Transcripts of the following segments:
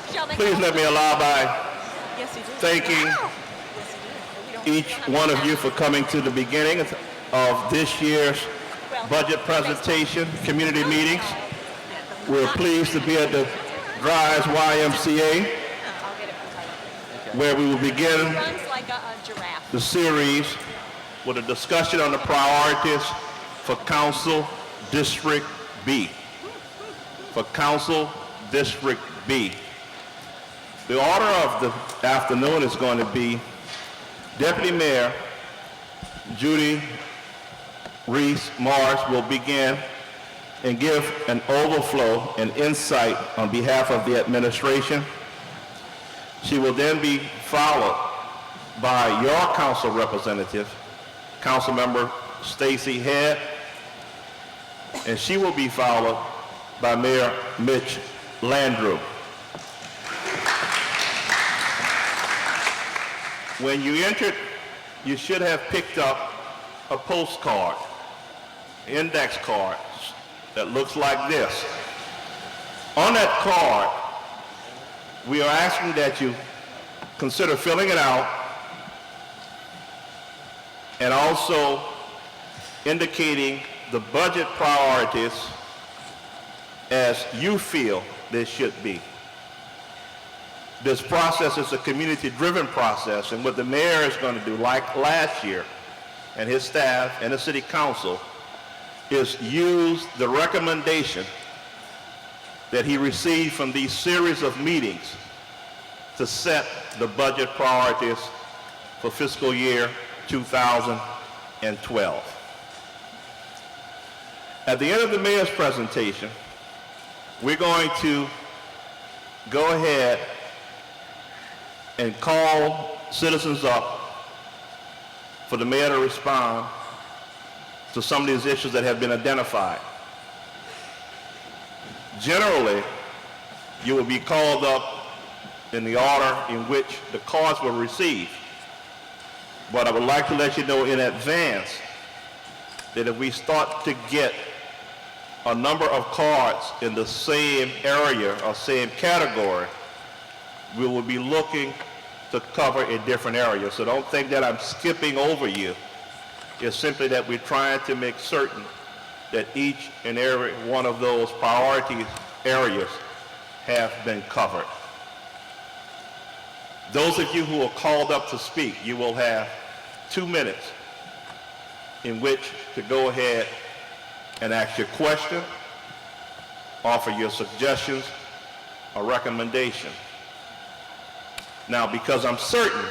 Please let me allow by thanking each one of you for coming to the beginning of this year's budget presentation, community meetings. We're pleased to be at the Dries YMCA, where we will begin the series with a discussion on the priorities for Council District B. For Council District B. The order of the afternoon is going to be Deputy Mayor Judy Reese Morris will begin and give an overflow and insight on behalf of the administration. She will then be followed by your council representative, Councilmember Stacy Head, and she will be followed by Mayor Mitch Landrieu. When you entered, you should have picked up a postcard, index card, that looks like this. On that card, we are asking that you consider filling it out and also indicating the budget priorities as you feel they should be. This process is a community-driven process, and what the mayor is going to do, like last year, and his staff and the city council, is use the recommendation that he received from these series of meetings to set the budget priorities for fiscal year 2012. At the end of the mayor's presentation, we're going to go ahead and call citizens up for the mayor to respond to some of these issues that have been identified. Generally, you will be called up in the order in which the cards were received. But I would like to let you know in advance that if we start to get a number of cards in the same area or same category, we will be looking to cover a different area. So don't think that I'm skipping over you. It's simply that we're trying to make certain that each and every one of those priority areas have been covered. Those of you who are called up to speak, you will have 2 minutes in which to go ahead and ask your question, offer your suggestions, or recommendation. Now, because I'm certain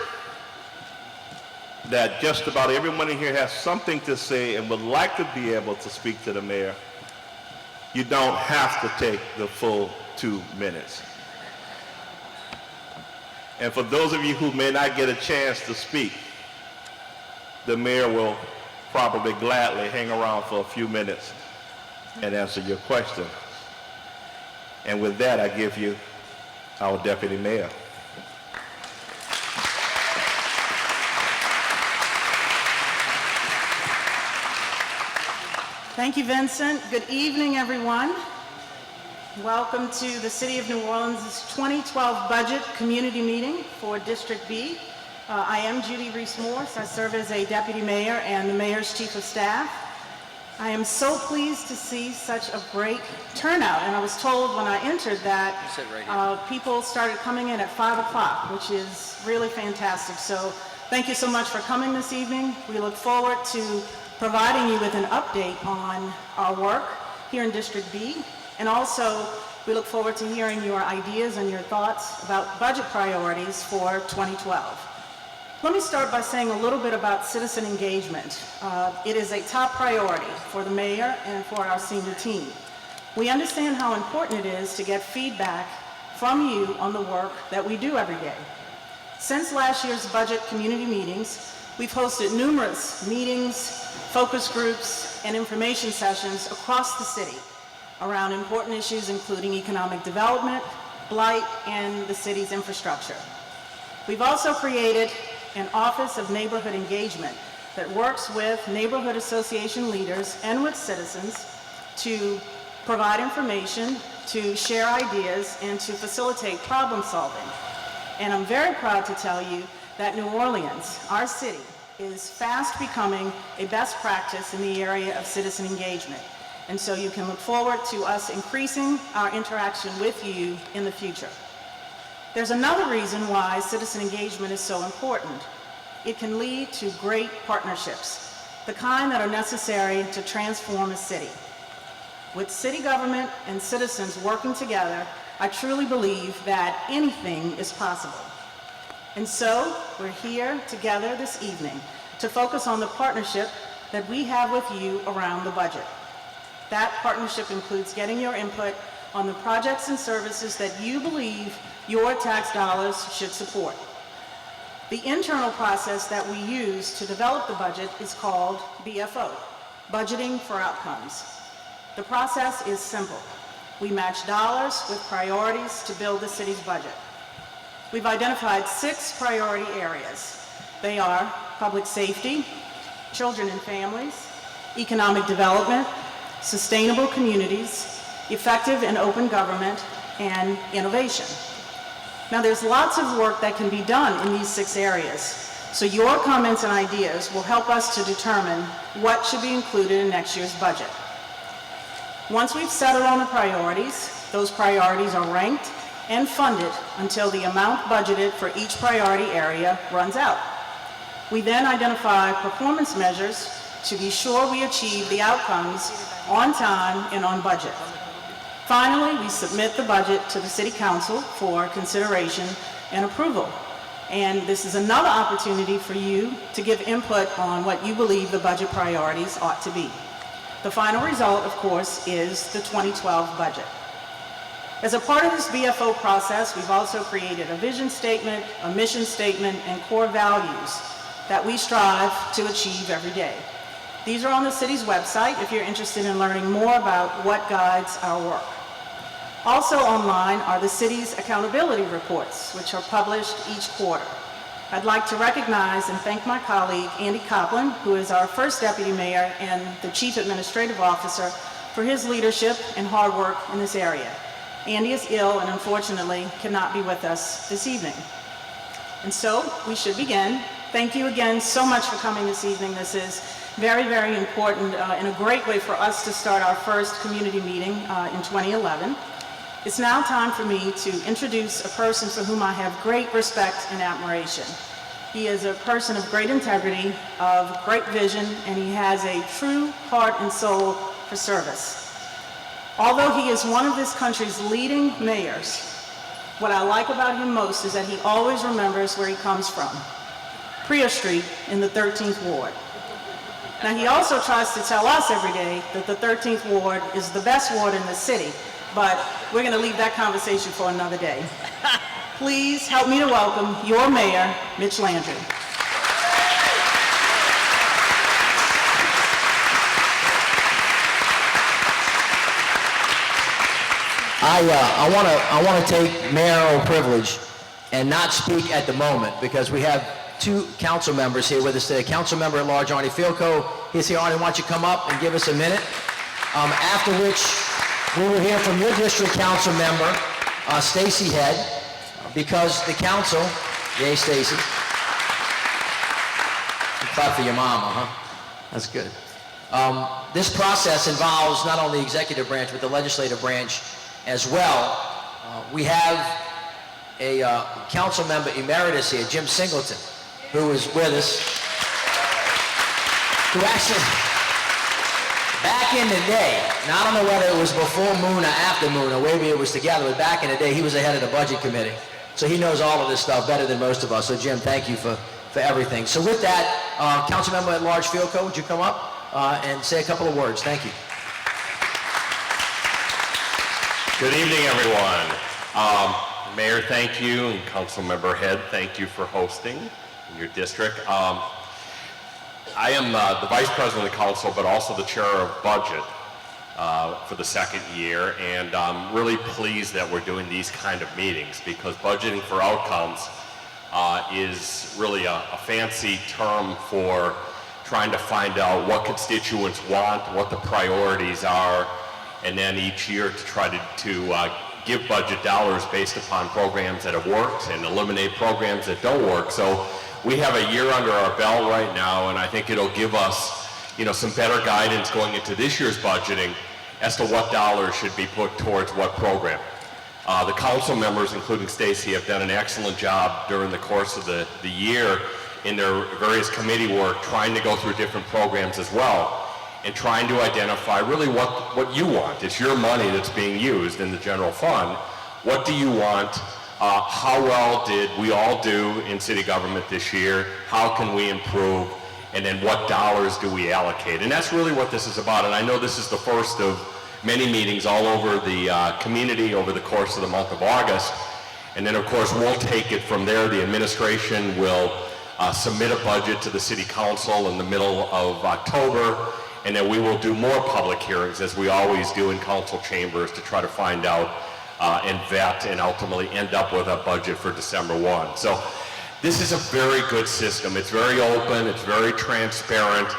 that just about everyone in here has something to say and would like to be able to speak to the mayor, you don't have to take the full 2 minutes. And for those of you who may not get a chance to speak, the mayor will probably gladly hang around for a few minutes and answer your question. And with that, I give you our deputy mayor. Thank you, Vincent. Good evening, everyone. Welcome to the City of New Orleans' 2012 Budget Community Meeting for District B. I am Judy Reese Morris. I serve as a Deputy Mayor and the Mayor's Chief of Staff. I am so pleased to see such a great turnout, and I was told when I entered that people started coming in at 5 o'clock, which is really fantastic. So thank you so much for coming this evening. We look forward to providing you with an update on our work here in District B. And also, we look forward to hearing your ideas and your thoughts about budget priorities for 2012. Let me start by saying a little bit about citizen engagement. It is a top priority for the mayor and for our senior team. We understand how important it is to get feedback from you on the work that we do every day. Since last year's budget community meetings, we've hosted numerous meetings, focus groups, and information sessions across the city around important issues including economic development, blight, and the city's infrastructure. We've also created an Office of Neighborhood Engagement that works with neighborhood association leaders and with citizens to provide information to share ideas and to facilitate problem solving. And I'm very proud to tell you that New Orleans, our city, is fast becoming a best practice in the area of citizen engagement. And so you can look forward to us increasing our interaction with you in the future. There's another reason why citizen engagement is so important. It can lead to great partnerships, the kind that are necessary to transform a city. With city government and citizens working together, I truly believe that anything is possible. And so, we're here together this evening to focus on the partnership that we have with you around the budget. That partnership includes getting your input on the projects and services that you believe your tax dollars should support. The internal process that we use to develop the budget is called BFO, Budgeting for Outcomes. The process is simple. We match dollars with priorities to build the city's budget. We've identified 6 priority areas. They are public safety, children and families, economic development, sustainable communities, effective and open government, and innovation. Now, there's lots of work that can be done in these 6 areas, so your comments and ideas will help us to determine what should be included in next year's budget. Once we've settled on the priorities, those priorities are ranked and funded until the amount budgeted for each priority area runs out. We then identify performance measures to be sure we achieve the outcomes on time and on budget. Finally, we submit the budget to the City Council for consideration and approval. And this is another opportunity for you to give input on what you believe the budget priorities ought to be. The final result, of course, is the 2012 budget. As a part of this BFO process, we've also created a vision statement, a mission statement, and core values that we strive to achieve every day. These are on the city's website if you're interested in learning more about what guides our work. Also online are the city's accountability reports, which are published each quarter. I'd like to recognize and thank my colleague, Andy Copeland, who is our first deputy mayor and the chief administrative officer, for his leadership and hard work in this area. Andy is ill and unfortunately cannot be with us this evening. And so we should begin. Thank you again so much for coming this evening. This is very, very important and a great way for us to start our first community meeting in 2011. It's now time for me to introduce a person for whom I have great respect and admiration. He is a person of great integrity, of great vision, and he has a true heart and soul for service. Although he is one of this country's leading mayors, what I like about him most is that he always remembers where he comes from, Priya Street in the 13th Ward. Now, he also tries to tell us every day that the 13th Ward is the best ward in the city, but we're going to leave that conversation for another day. Please help me to welcome your mayor, Mitch Landry. I want to take mayoral privilege and not speak at the moment because we have 2 council members here with us today. Council member at large Arnie Fielkow. He's here. Arnie, why don't you come up and give us a minute? After which we will hear from your district council member, Stacy Head, because the council, yay Stacy. You clap for your mama, huh? That's good. This process involves not only the executive branch, but the legislative branch as well. We have a council member emeritus here, Jim Singleton, who is with us, who actually, back in the day, now I don't know whether it was before Moon or after Moon, or maybe it was together, but back in the day, he was the head of the budget committee. So he knows all of this stuff better than most of us. So Jim, thank you for everything. So with that, council member at large Fielkow, would you come up and say a couple of words? Thank you. Good evening, everyone. Mayor, thank you, and Councilmember Head, thank you for hosting in your district. I am the Vice President of the Council, but also the Chair of Budget for the 2nd year, and I'm really pleased that we're doing these kind of meetings because budgeting for outcomes is really a fancy term for trying to find out what constituents want, what the priorities are, and then each year to try to give budget dollars based upon programs that have worked and eliminate programs that don't work. So we have a year under our belt right now, and I think it'll give us, some better guidance going into this year's budgeting as to what dollars should be put towards what program. The council members, including Stacy, have done an excellent job during the course of the year in their various committee work, trying to go through different programs as well, and trying to identify really what you want. It's your money that's being used in the general fund. What do you want? How well did we all do in city government this year? How can we improve? And then what dollars do we allocate? And that's really what this is about. And I know this is the first of many meetings all over the community over the course of the month of August. And then, of course, we'll take it from there. The administration will submit a budget to the city council in the middle of October. And then we will do more public hearings, as we always do in council chambers, to try to find out and vet and ultimately end up with a budget for December 1. So this is a very good system. It's very open. It's very transparent.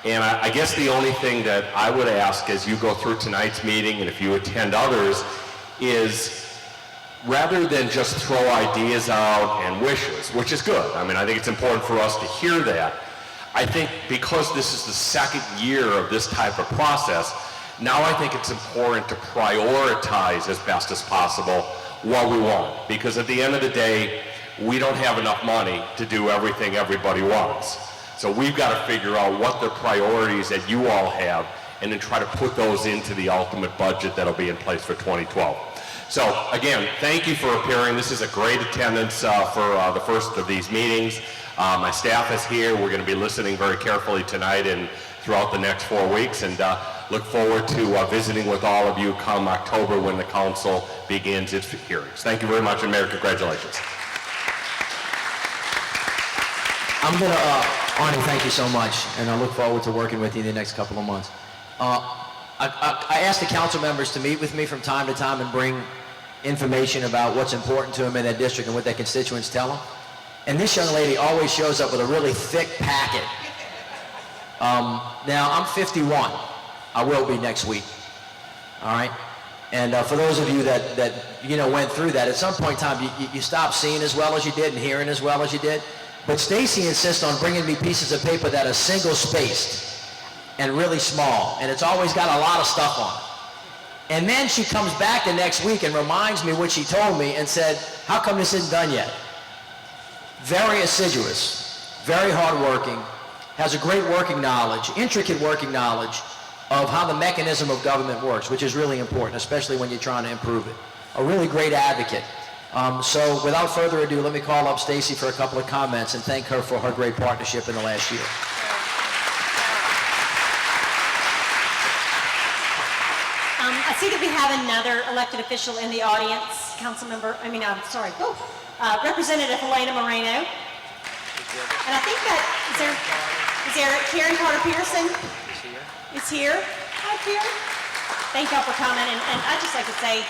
And I guess the only thing that I would ask as you go through tonight's meeting, and if you attend others, is rather than just throw ideas out and wishes, which is good. I mean, I think it's important for us to hear that. I think because this is the second year of this type of process, now I think it's important to prioritize as best as possible what we want. Because at the end of the day, we don't have enough money to do everything everybody wants. So we've got to figure out what the priorities that you all have and then try to put those into the ultimate budget that'll be in place for 2012. So again, thank you for appearing. This is a great attendance for the first of these meetings. My staff is here. We're going to be listening very carefully tonight and throughout the next 4 weeks, and look forward to visiting with all of you come October when the council begins its hearings. Thank you very much, and Mayor, congratulations. I'm going to, Arnie, thank you so much, and I look forward to working with you in the next couple of months. I asked the council members to meet with me from time to time and bring information about what's important to them in their district and what their constituents tell them. And this young lady always shows up with a really thick packet. Now, I'm 51. I will be next week. All right? And for those of you that went through that, at some point in time, you stop seeing as well as you did and hearing as well as you did. But Stacy insists on bringing me pieces of paper that are single-spaced and really small, and it's always got a lot of stuff on it. And then she comes back the next week and reminds me what she told me and said, how come this isn't done yet? Very assiduous, very hardworking, has a great working knowledge, intricate working knowledge of how the mechanism of government works, which is really important, especially when you're trying to improve it. A really great advocate. So without further ado, let me call up Stacy for a couple of comments and thank her for her great partnership in the last year. I see that we have another elected official in the audience, Representative Helena Moreno. And I think that, is there Karen Carter Pearson? Is here. Hi, Karen. Thank y'all for coming. And I'd just like to say,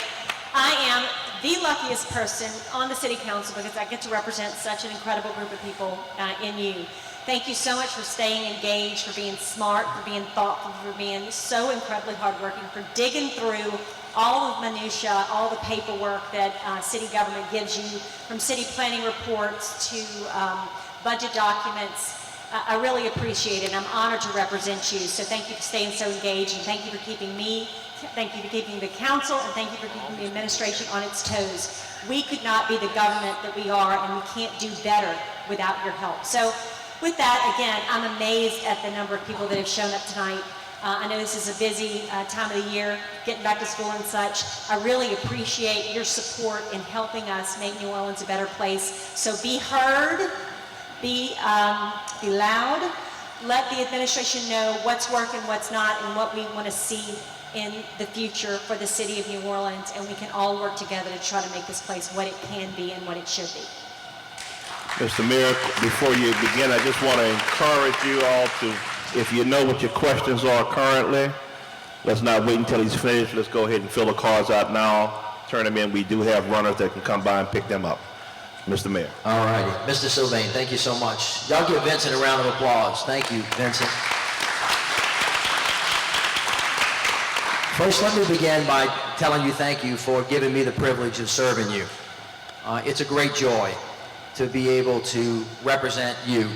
I am the luckiest person on the city council because I get to represent such an incredible group of people in you. Thank you so much for staying engaged, for being smart, for being thoughtful, for being so incredibly hardworking, for digging through all of the minutia, all the paperwork that city government gives you, from city planning reports to budget documents. I really appreciate it. I'm honored to represent you. So thank you for staying so engaged, and thank you for keeping me, thank you for keeping the council, and thank you for keeping the administration on its toes. We could not be the government that we are, and we can't do better without your help. So with that, again, I'm amazed at the number of people that have shown up tonight. I know this is a busy time of the year, getting back to school and such. I really appreciate your support in helping us make New Orleans a better place. So be heard, be loud, let the administration know what's working, what's not, and what we want to see in the future for the city of New Orleans, and we can all work together to try to make this place what it can be and what it should be. Mr. Mayor, before you begin, I just want to encourage you all to, if you know what your questions are currently, let's not wait until he's finished. Let's go ahead and fill the cards out now, turn them in. We do have runners that can come by and pick them up. Mr. Mayor. All righty. Mr. Sylvain, thank you so much. Y'all give Vincent a round of applause. Thank you, Vincent. First, let me begin by telling you thank you for giving me the privilege of serving you. It's a great joy to be able to represent you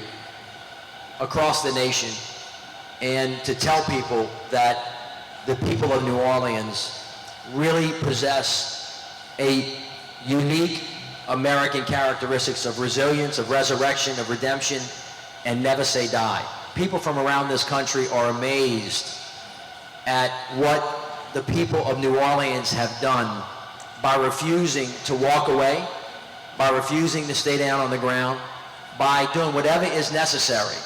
across the nation and to tell people that the people of New Orleans really possess a unique American characteristics of resilience, of resurrection, of redemption, and never say die. People from around this country are amazed at what the people of New Orleans have done by refusing to walk away, by refusing to stay down on the ground, by doing whatever is necessary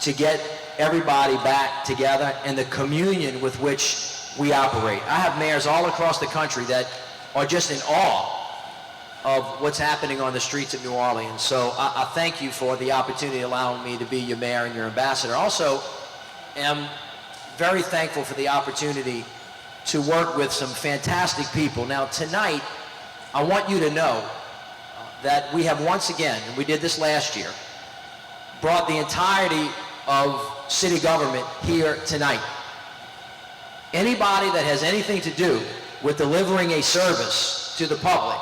to get everybody back together and the communion with which we operate. I have mayors all across the country that are just in awe of what's happening on the streets of New Orleans. So I thank you for the opportunity allowing me to be your mayor and your ambassador. Also, am very thankful for the opportunity to work with some fantastic people. Now tonight, I want you to know that we have once again, and we did this last year, brought the entirety of city government here tonight. Anybody that has anything to do with delivering a service to the public,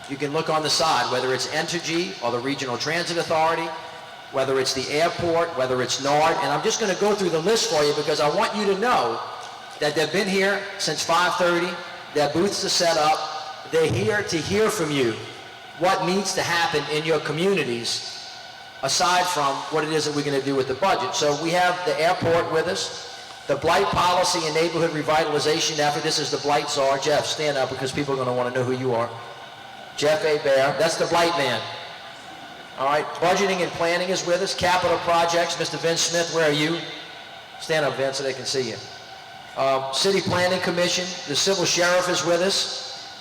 you can look on the side, whether it's Entergy or the Regional Transit Authority, whether it's the airport, whether it's NORD, and I'm just going to go through the list for you because I want you to know that they've been here since 5:30, their booths are set up, they're here to hear from you what needs to happen in your communities aside from what it is that we're going to do with the budget. So we have the airport with us, the blight policy and neighborhood revitalization effort. This is the blight czar. Jeff, stand up because people are going to want to know who you are. Jeff A. Bear, that's the blight man. All right, budgeting and planning is with us. Capital projects, Mr. Vince Smith, where are you? Stand up, Vince, so they can see you. City Planning Commission, the civil sheriff is with us.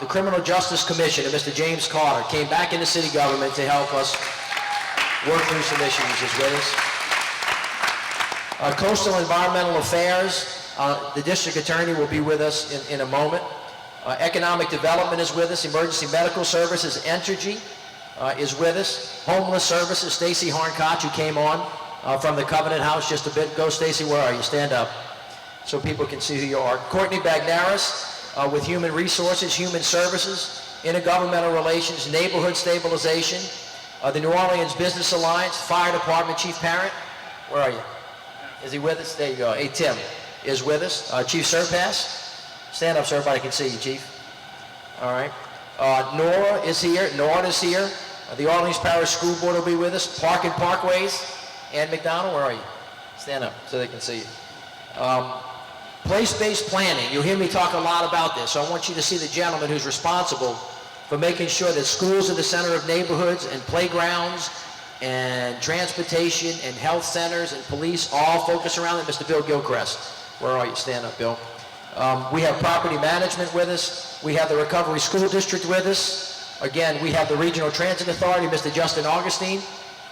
The Criminal Justice Commission, and Mr. James Carter came back into city government to help us work through some issues, is with us. Coastal Environmental Affairs, the district attorney will be with us in a moment. Economic Development is with us. Emergency Medical Services, Entergy, is with us. Homeless Services, Stacy Horncott, who came on from the Covenant House just a bit ago. Stacy, where are you? Stand up so people can see who you are. Courtney Bagnaris with Human Resources, Human Services, Intergovernmental Relations, Neighborhood Stabilization, the New Orleans Business Alliance, Fire Department Chief Parent. Where are you? Is he with us? There you go. Hey, Tim is with us. Chief Surpass. Stand up so everybody can see you, Chief. All right. Nora is here. Nord is here. The Orleans Parish School Board will be with us. Park and Parkways. Ann McDonald, where are you? Stand up so they can see you. Place-based planning. You'll hear me talk a lot about this. So I want you to see the gentleman who's responsible for making sure that schools are the center of neighborhoods and playgrounds and transportation and health centers and police all focus around it. Mr. Bill Gilchrist. Where are you? Stand up, Bill. We have property management with us. We have the Recovery School District with us. Again, we have the Regional Transit Authority, Mr. Justin Augustine.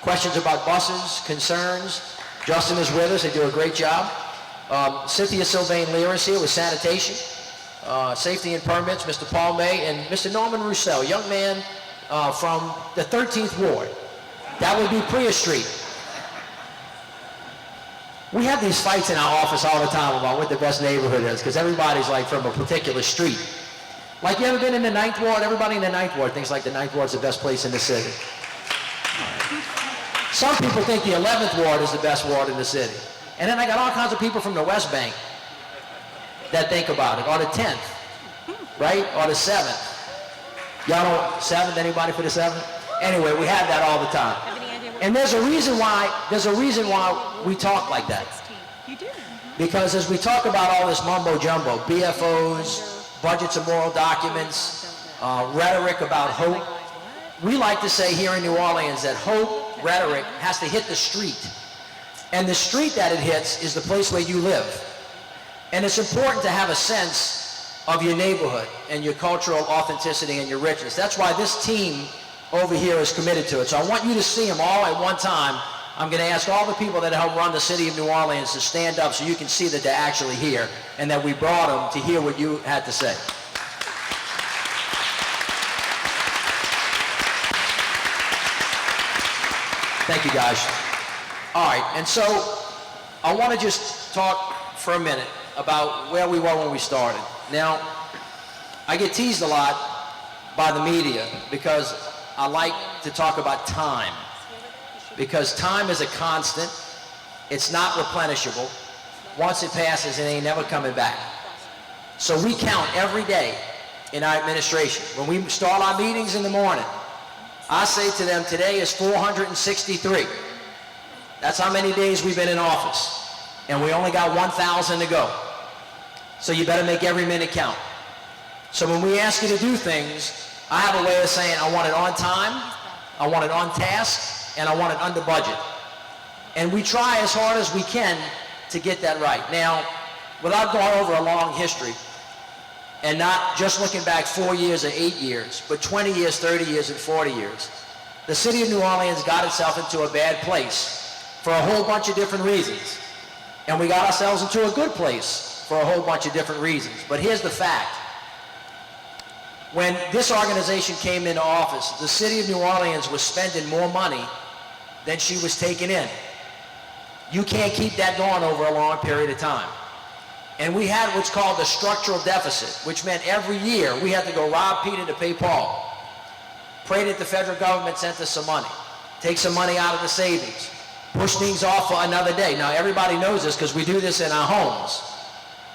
Questions about buses, concerns. Justin is with us. They do a great job. Cynthia Sylvain-Lear is here with sanitation, safety and permits, Mr. Paul May, and Mr. Norman Roussel, young man from the 13th Ward. That would be Priya Street. We have these fights in our office all the time about what the best neighborhood is, because everybody's like from a particular street. Like, you ever been in the 9th Ward? Everybody in the 9th Ward thinks like the 9th Ward's the best place in the city. Some people think the 11th Ward is the best ward in the city. And then I got all kinds of people from the West Bank that think about it, or the 10th, right? Or the 7th. Y'all know 7th? Anybody for the 7th? Anyway, we have that all the time. And there's a reason why we talk like that. You do. Because as we talk about all this mumbo jumbo, BFOs, budgets and moral documents, rhetoric about hope, we like to say here in New Orleans that hope rhetoric has to hit the street. And the street that it hits is the place where you live. And it's important to have a sense of your neighborhood and your cultural authenticity and your richness. That's why this team over here is committed to it. So I want you to see them all at one time. I'm going to ask all the people that help run the city of New Orleans to stand up so you can see that they're actually here and that we brought them to hear what you had to say. Thank you, guys. All right, and so I want to just talk for a minute about where we were when we started. Now, I get teased a lot by the media because I like to talk about time. Because time is a constant. It's not replenishable. Once it passes, it ain't never coming back. So we count every day in our administration. When we start our meetings in the morning, I say to them, today is 463. That's how many days we've been in office. And we only got 1,000 to go. So you better make every minute count. So when we ask you to do things, I have a way of saying I want it on time, I want it on task, and I want it under budget. And we try as hard as we can to get that right. Now, without going over a long history, and not just looking back 4 years or 8 years, but 20 years, 30 years, and 40 years, the city of New Orleans got itself into a bad place for a whole bunch of different reasons. And we got ourselves into a good place for a whole bunch of different reasons. But here's the fact. When this organization came into office, the city of New Orleans was spending more money than she was taking in. You can't keep that going over a long period of time. And we had what's called a structural deficit, which meant every year we had to go rob Peter to pay Paul. Pray that the federal government sent us some money. Take some money out of the savings. Push things off for another day. Now everybody knows this because we do this in our homes.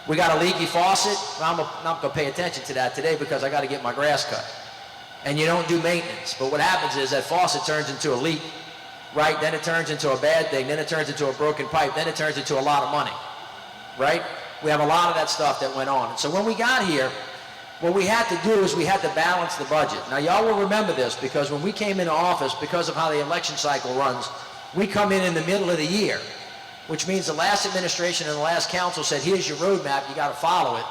We got a leaky faucet. I'm not going to pay attention to that today because I got to get my grass cut. And you don't do maintenance. But what happens is that faucet turns into a leak, right? Then it turns into a bad thing. Then it turns into a broken pipe. Then it turns into a lot of money, right? We have a lot of that stuff that went on. And so when we got here, what we had to do is we had to balance the budget. Now y'all will remember this because when we came into office, because of how the election cycle runs, we come in the middle of the year, which means the last administration and the last council said, here's your roadmap, you got to follow it.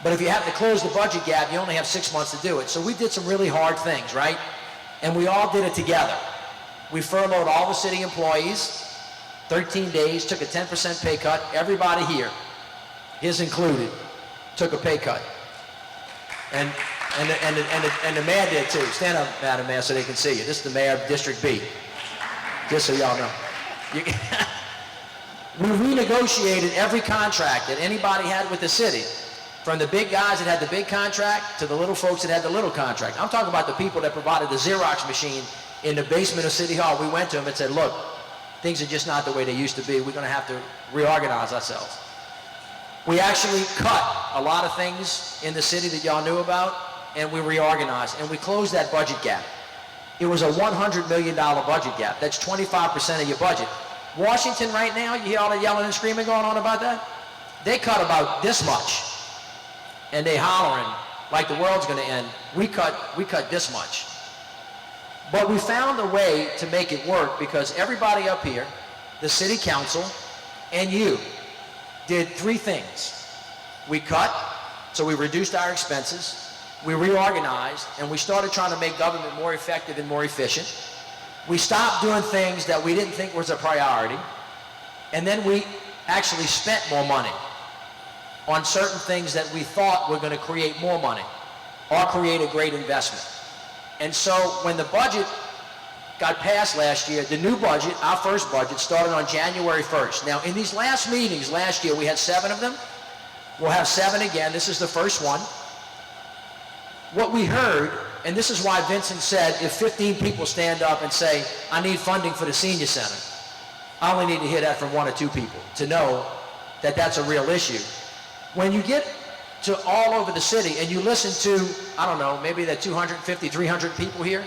But if you have to close the budget gap, you only have 6 months to do it. So we did some really hard things, right? And we all did it together. We furloughed all the city employees, 13 days, took a 10% pay cut. Everybody here, his included, took a pay cut. And the mayor did too. Stand up, Madam Mayor, so they can see you. This is the mayor of District B. Just so y'all know. We renegotiated every contract that anybody had with the city, from the big guys that had the big contract to the little folks that had the little contract. I'm talking about the people that provided the Xerox machine in the basement of City Hall. We went to them and said, look, things are just not the way they used to be. We're going to have to reorganize ourselves. We actually cut a lot of things in the city that y'all knew about, and we reorganized, and we closed that budget gap. It was a $100 million budget gap. That's 25% of your budget. Washington right now, you hear all the yelling and screaming going on about that? They cut about this much, and they hollering like the world's going to end. We cut this much. But we found a way to make it work because everybody up here, the city council, and you, did three things. We cut, so we reduced our expenses, we reorganized, and we started trying to make government more effective and more efficient. We stopped doing things that we didn't think was a priority, and then we actually spent more money on certain things that we thought were going to create more money or create a great investment. And so when the budget got passed last year, the new budget, our first budget, started on January 1st. Now, in these last meetings last year, we had 7 of them. We'll have 7 again. This is the first one. What we heard, and this is why Vincent said, if 15 people stand up and say, I need funding for the senior center, I only need to hear that from 1 or 2 people to know that that's a real issue. When you get to all over the city and you listen to, I don't know, maybe there are 250, 300 people here,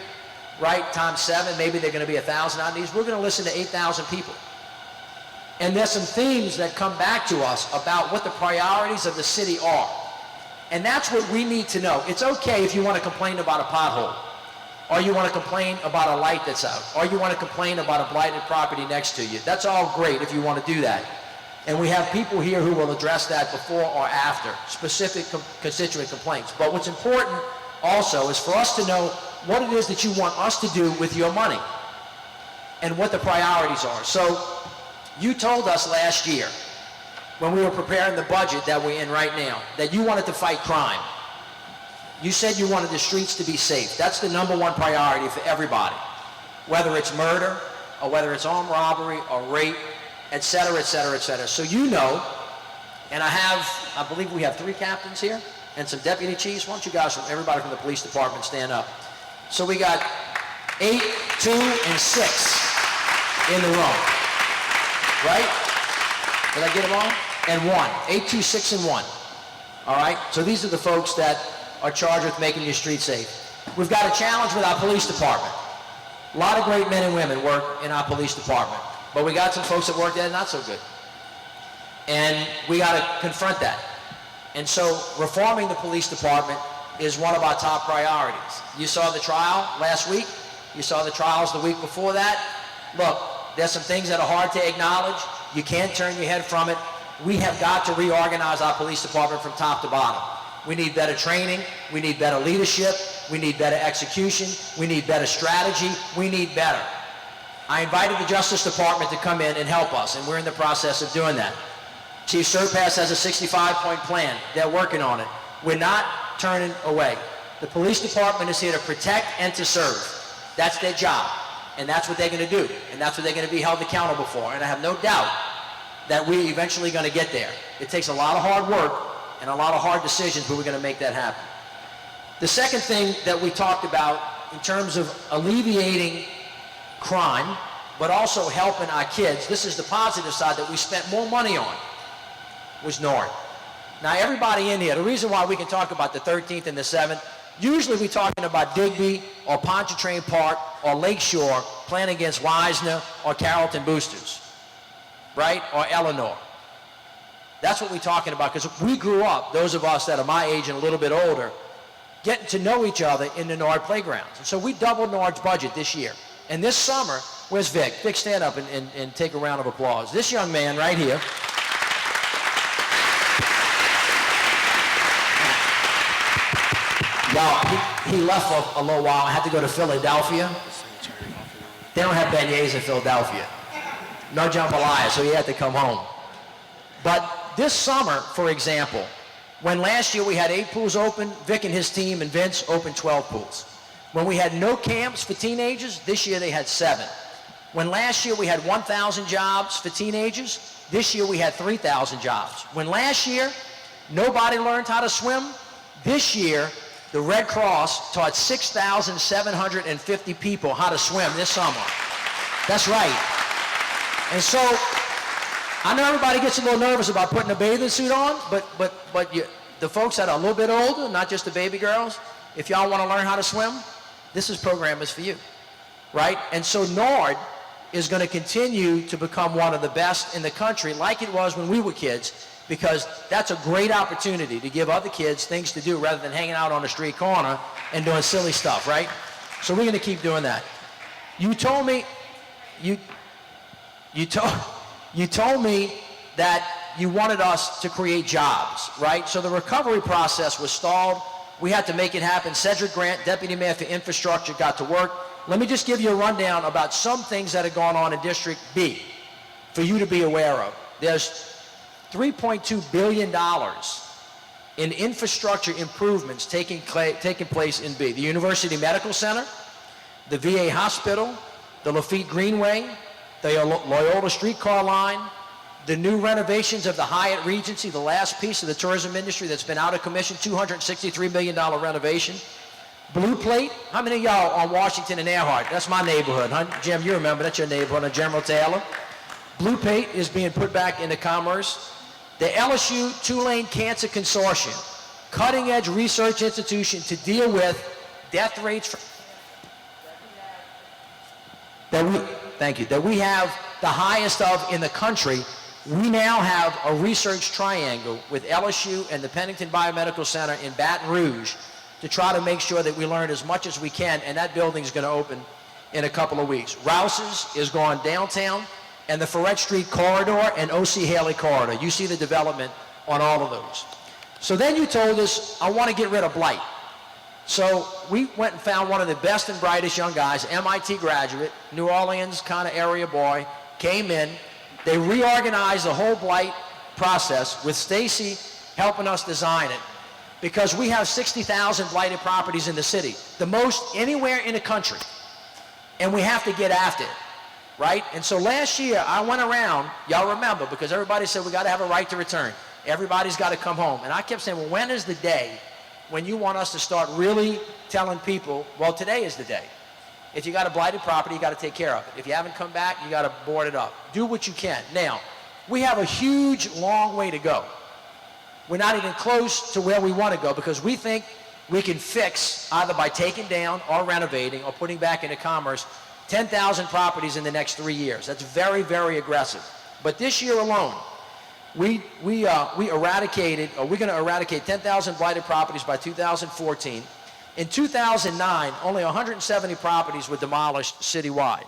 right, times 7, maybe they're going to be 1,000 on these. We're going to listen to 8,000 people. And there's some themes that come back to us about what the priorities of the city are. And that's what we need to know. It's okay if you want to complain about a pothole, or you want to complain about a light that's out, or you want to complain about a blighted property next to you. That's all great if you want to do that. And we have people here who will address that before or after, specific constituent complaints. But what's important also is for us to know what it is that you want us to do with your money and what the priorities are. So you told us last year when we were preparing the budget that we're in right now that you wanted to fight crime. You said you wanted the streets to be safe. That's the #1 priority for everybody, whether it's murder or whether it's armed robbery or rape, et cetera, et cetera, et cetera. So you know And I believe we have 3 captains here and some deputy chiefs. Why don't you guys, everybody from the police department, stand up. So we got 8, 2, and 6 in the room. Right? Did I get them all? And 1. 8, 2, 6, and 1. All right? So these are the folks that are charged with making your street safe. We've got a challenge with our police department. A lot of great men and women work in our police department, but we got some folks that work there not so good. And we got to confront that. And so reforming the police department is one of our top priorities. You saw the trial last week. You saw the trials the week before that. Look, there's some things that are hard to acknowledge. You can't turn your head from it. We have got to reorganize our police department from top to bottom. We need better training. We need better leadership. We need better execution. We need better strategy. We need better. I invited the Justice Department to come in and help us, and we're in the process of doing that. Chief Surpass has a 65-point plan. They're working on it. We're not turning away. The police department is here to protect and to serve. That's their job, and that's what they're going to do, and that's what they're going to be held accountable for. And I have no doubt that we're eventually going to get there. It takes a lot of hard work and a lot of hard decisions, but we're going to make that happen. The second thing that we talked about in terms of alleviating crime, but also helping our kids, this is the positive side that we spent more money on, was NORD. Now everybody in here, the reason why we can talk about the 13th and the 7th, usually we're talking about Digby or Pontchartrain Park or Lakeshore playing against Wisner or Carrollton Boosters, right? Or Eleanor. That's what we're talking about, because we grew up, those of us that are my age and a little bit older, getting to know each other in the NORD playgrounds. And so we doubled NORD's budget this year. And this summer, where's Vic? Vic, stand up and take a round of applause. This young man right here, he left for a little while. I had to go to Philadelphia. They don't have beignets in Philadelphia. No jambalaya, so he had to come home. But this summer, for example, when last year we had 8 pools open, Vic and his team and Vince opened 12 pools. When we had no camps for teenagers, this year they had 7. When last year we had 1,000 jobs for teenagers, this year we had 3,000 jobs. When last year nobody learned how to swim, this year the Red Cross taught 6,750 people how to swim this summer. That's right. And so I know everybody gets a little nervous about putting a bathing suit on, but the folks that are a little bit older, not just the baby girls, if y'all want to learn how to swim, this program is for you, right? And so NORD is going to continue to become one of the best in the country, like it was when we were kids, because that's a great opportunity to give other kids things to do rather than hanging out on the street corner and doing silly stuff, right? So we're going to keep doing that. You told me that you wanted us to create jobs, right? So the recovery process was stalled. We had to make it happen. Cedric Grant, Deputy Mayor for Infrastructure, got to work. Let me just give you a rundown about some things that are going on in District B for you to be aware of. There's $3.2 billion in infrastructure improvements taking place in B. The University Medical Center, the VA Hospital, the Lafitte Greenway, the Loyola streetcar line, the new renovations of the Hyatt Regency, the last piece of the tourism industry that's been out of commission, $263 million renovation. Blue Plate, how many of y'all on Washington and Earhart? That's my neighborhood, huh? Jim, you remember, that's your neighborhood on General Taylor. Blue Plate is being put back into commerce. The LSU Tulane Cancer Consortium, cutting-edge research institution to deal with death rates that we have the highest of in the country. We now have a research triangle with LSU and the Pennington Biomedical Center in Baton Rouge to try to make sure that we learn as much as we can, and that building is going to open in a couple of weeks. Rouse's is going downtown, and the Ferret Street corridor and O.C. Haley corridor. You see the development on all of those. So then you told us, I want to get rid of blight. So we went and found one of the best and brightest young guys, MIT graduate, New Orleans kind of area boy, came in. They reorganized the whole blight process with Stacy helping us design it, because we have 60,000 blighted properties in the city, the most anywhere in the country, and we have to get after it, right? And so last year I went around, y'all remember, because everybody said we got to have a right to return. Everybody's got to come home. And I kept saying, well, when is the day when you want us to start really telling people, well, today is the day. If you got a blighted property, you got to take care of it. If you haven't come back, you got to board it up. Do what you can. Now, we have a huge, long way to go. We're not even close to where we want to go because we think we can fix, either by taking down or renovating or putting back into commerce, 10,000 properties in the next 3 years. That's very, very aggressive. But this year alone, we're going to eradicate 10,000 blighted properties by 2014. In 2009, only 170 properties were demolished citywide.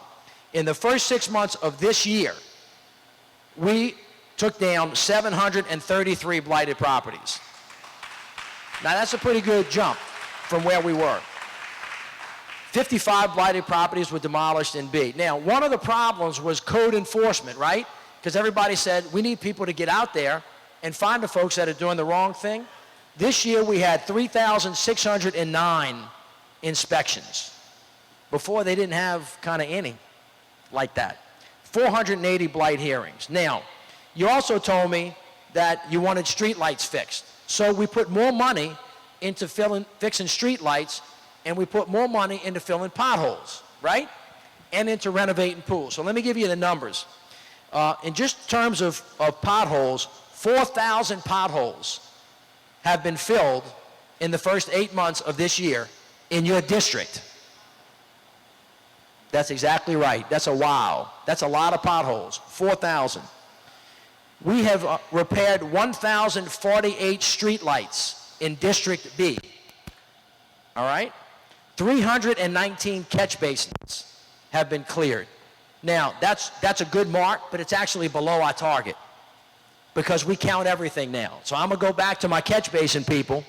In the first 6 months of this year, we took down 733 blighted properties. Now that's a pretty good jump from where we were. 55 blighted properties were demolished in B. Now, one of the problems was code enforcement, right? Because everybody said, we need people to get out there and find the folks that are doing the wrong thing. This year we had 3,609 inspections. Before they didn't have kind of any like that. 480 blight hearings. Now, you also told me that you wanted streetlights fixed. So we put more money into fixing streetlights, and we put more money into filling potholes, right? And into renovating pools. So let me give you the numbers. In just terms of potholes, 4,000 potholes have been filled in the first 8 months of this year in your district. That's exactly right. That's a wow. That's a lot of potholes, 4,000. We have repaired 1,048 streetlights in District B. All right? 319 catch basins have been cleared. Now, that's a good mark, but it's actually below our target because we count everything now. So I'm going to go back to my catch basin people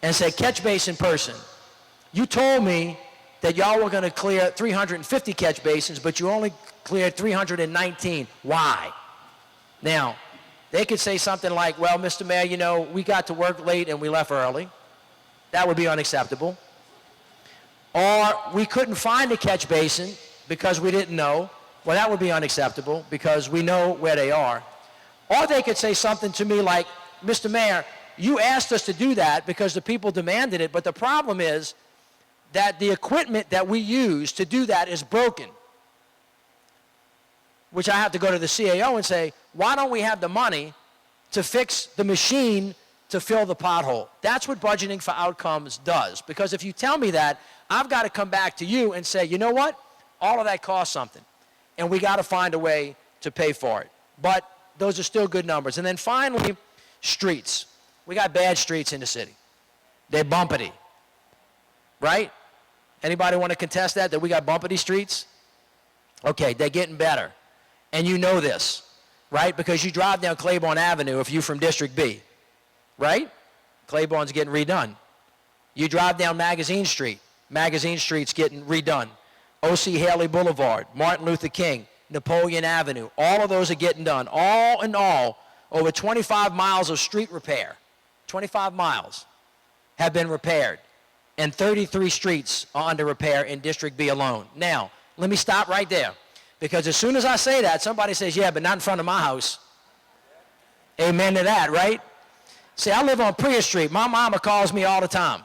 and say, catch basin person, you told me that y'all were going to clear 350 catch basins, but you only cleared 319. Why? Now, they could say something like, well, Mr. Mayor, you know, we got to work late and we left early. That would be unacceptable. Or we couldn't find a catch basin because we didn't know. Well, that would be unacceptable because we know where they are. Or they could say something to me like, Mr. Mayor, you asked us to do that because the people demanded it, but the problem is that the equipment that we use to do that is broken. Which I have to go to the CAO and say, why don't we have the money to fix the machine to fill the pothole? That's what budgeting for outcomes does. Because if you tell me that, I've got to come back to you and say, you know what? All of that costs something. And we got to find a way to pay for it. But those are still good numbers. And then finally, streets. We got bad streets in the city. They're bumpity. Right? Anybody want to contest that we got bumpity streets? Okay, they're getting better. And you know this, right? Because you drive down Claiborne Avenue if you're from District B, right? Claiborne's getting redone. You drive down Magazine Street. Magazine Street's getting redone. O.C. Haley Boulevard, Martin Luther King, Napoleon Avenue, all of those are getting done. All in all, over 25 miles of street repair, 25 miles have been repaired. And 33 streets are under repair in District B alone. Now, let me stop right there. Because as soon as I say that, somebody says, yeah, but not in front of my house. Amen to that, right? See, I live on Priya Street. My mama calls me all the time.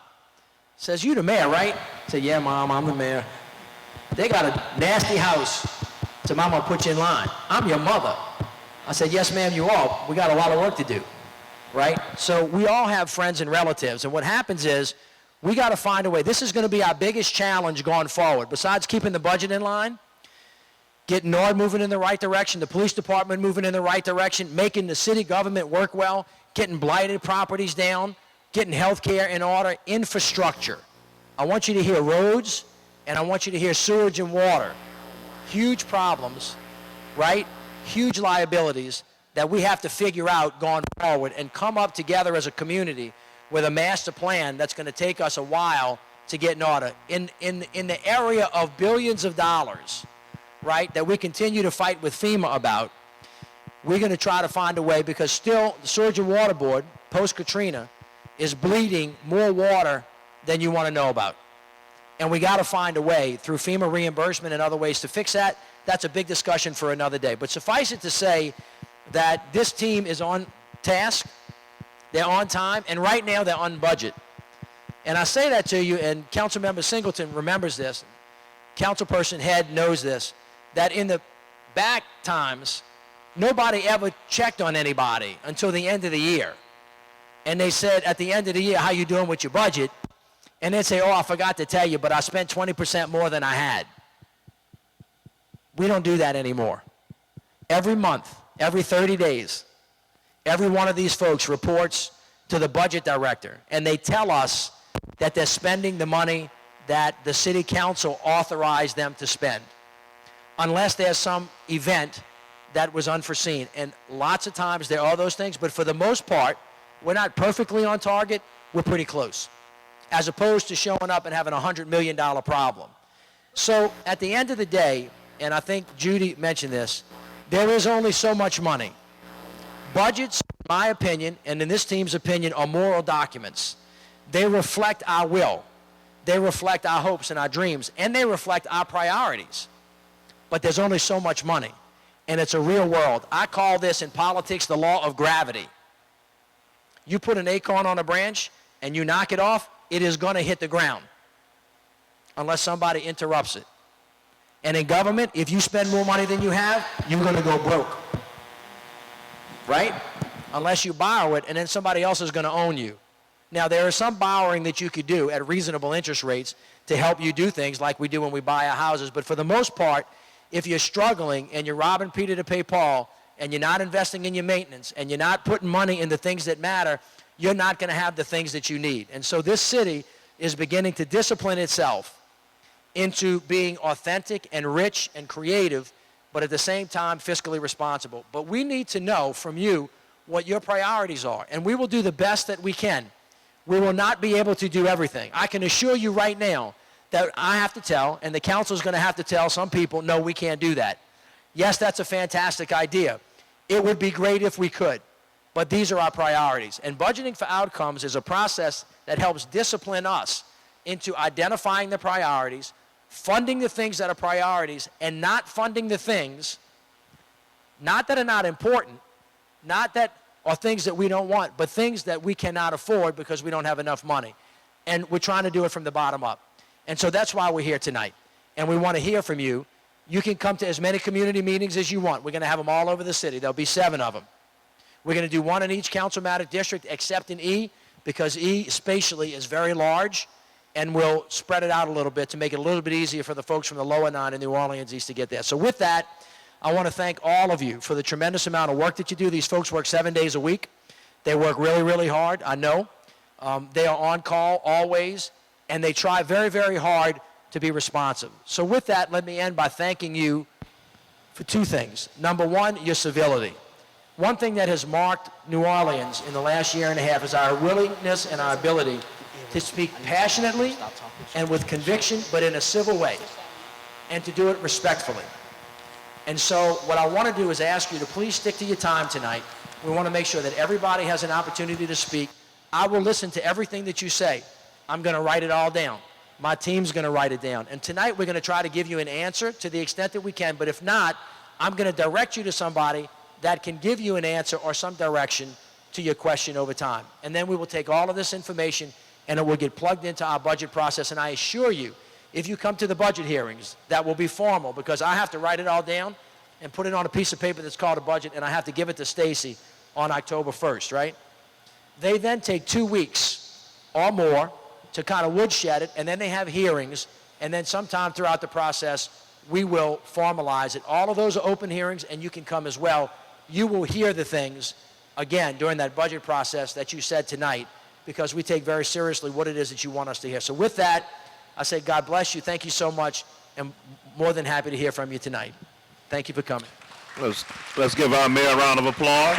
Says, you the mayor, right? I say, yeah, Mom, I'm the mayor. They got a nasty house. So Mama, put you in line. I'm your mother. I said, yes, ma'am, you are. We got a lot of work to do, right? So we all have friends and relatives. And what happens is we got to find a way. This is going to be our biggest challenge going forward. Besides keeping the budget in line, getting NORD moving in the right direction, the police department moving in the right direction, making the city government work well, getting blighted properties down, getting health care in order, infrastructure. I want you to hear roads, and I want you to hear sewage and water. Huge problems, right? Huge liabilities that we have to figure out going forward and come up together as a community with a master plan that's going to take us a while to get in order. In the area of billions of dollars, right, that we continue to fight with FEMA about, we're going to try to find a way because still the Sewage and Water Board, post-Katrina, is bleeding more water than you want to know about. And we got to find a way through FEMA reimbursement and other ways to fix that. That's a big discussion for another day. But suffice it to say that this team is on task. they're on time, and right now they're on budget. And I say that to you, and Councilmember Singleton remembers this, Councilperson Head knows this, that in the back times, nobody ever checked on anybody until the end of the year. And they said at the end of the year, how you doing with your budget? And they'd say, oh, I forgot to tell you, but I spent 20% more than I had. We don't do that anymore. Every month, every 30 days, every one of these folks reports to the budget director, and they tell us that they're spending the money that the city council authorized them to spend, unless there's some event that was unforeseen. And lots of times there are those things, but for the most part, we're not perfectly on target, we're pretty close, as opposed to showing up and having a $100 million problem. So at the end of the day, and I think Judy mentioned this, there is only so much money. Budgets, in my opinion, and in this team's opinion, are moral documents. They reflect our will. They reflect our hopes and our dreams, and they reflect our priorities. But there's only so much money, and it's a real world. I call this in politics the law of gravity. You put an acorn on a branch and you knock it off, it is going to hit the ground unless somebody interrupts it. And in government, if you spend more money than you have, you're going to go broke, right? Unless you borrow it, and then somebody else is going to own you. Now, there is some borrowing that you could do at reasonable interest rates to help you do things like we do when we buy our houses, but for the most part, if you're struggling and you're robbing Peter to pay Paul, and you're not investing in your maintenance, and you're not putting money in the things that matter, you're not going to have the things that you need. And so this city is beginning to discipline itself into being authentic and rich and creative, but at the same time fiscally responsible. But we need to know from you what your priorities are, and we will do the best that we can. We will not be able to do everything. I can assure you right now that I have to tell, and the council is going to have to tell some people, no, we can't do that. Yes, that's a fantastic idea. It would be great if we could, but these are our priorities. And budgeting for outcomes is a process that helps discipline us into identifying the priorities, funding the things that are priorities, and not funding the things, not that are not important, not that are things that we don't want, but things that we cannot afford because we don't have enough money. And we're trying to do it from the bottom up. And so that's why we're here tonight. And we want to hear from you. You can come to as many community meetings as you want. We're going to have them all over the city. There'll be 7 of them. We're going to do one in each councilmatic district except in E, because E spatially is very large, and we'll spread it out a little bit to make it a little bit easier for the folks from the lower 9 in New Orleans East to get there. So with that, I want to thank all of you for the tremendous amount of work that you do. These folks work 7 days a week. They work really, really hard, I know. They are on call always, and they try very, very hard to be responsive. So with that, let me end by thanking you for 2 things. Number 1, your civility. One thing that has marked New Orleans in the last year and a half is our willingness and our ability to speak passionately and with conviction, but in a civil way, and to do it respectfully. And so what I want to do is ask you to please stick to your time tonight. We want to make sure that everybody has an opportunity to speak. I will listen to everything that you say. I'm going to write it all down. My team's going to write it down. And tonight we're going to try to give you an answer to the extent that we can, but if not, I'm going to direct you to somebody that can give you an answer or some direction to your question over time. And then we will take all of this information and it will get plugged into our budget process. And I assure you, if you come to the budget hearings, that will be formal, because I have to write it all down and put it on a piece of paper that's called a budget, and I have to give it to Stacy on October 1st, right? They then take 2 weeks or more to kind of woodshed it, and then they have hearings, and then sometime throughout the process, we will formalize it. All of those are open hearings, and you can come as well. You will hear the things, again, during that budget process that you said tonight, because we take very seriously what it is that you want us to hear. So with that, I say God bless you. Thank you so much, and more than happy to hear from you tonight. Thank you for coming. Let's give our mayor a round of applause.